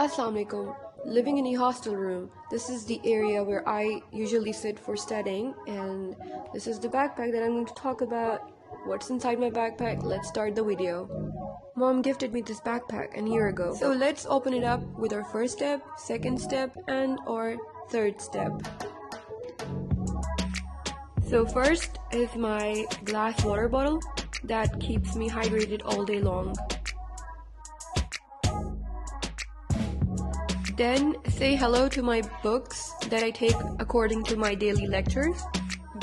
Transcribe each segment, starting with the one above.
Assalamu alaikum. Living in a hostel room, this is the area where I usually sit for studying, and this is the backpack that I'm going to talk about. What's inside my backpack? Let's start the video. Mom gifted me this backpack a year ago, so let's open it up with our first step, second step, and our third step. So first is my glass water bottle that keeps me hydrated all day long. Then say hello to my books that I take according to my daily lectures.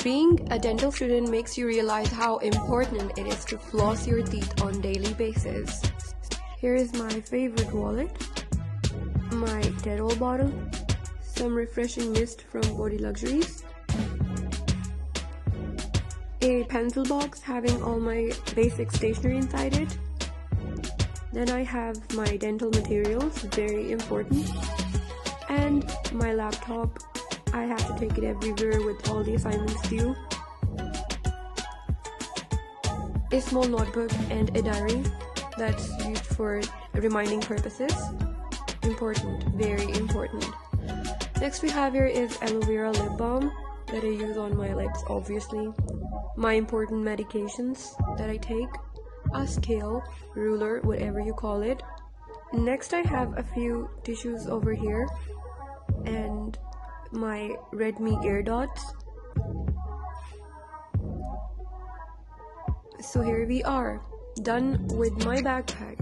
Being a dental student makes you realize how important it is to floss your teeth on daily basis. Here is my favorite wallet, my Dettol bottle, some refreshing mist from Body Luxuries, a pencil box having all my basic stationery inside it. Then I have my dental materials, very important, and my laptop. I have to take it everywhere with all the assignments due. A small notebook and a diary that's used for reminding purposes. Important, very important. Next we have here is aloe vera lip balm that I use on my lips, obviously. My important medications that I take. A scale, ruler, whatever you call it. Next I have a few tissues over here and my Redmi ear dots. So here we are, done with my backpack.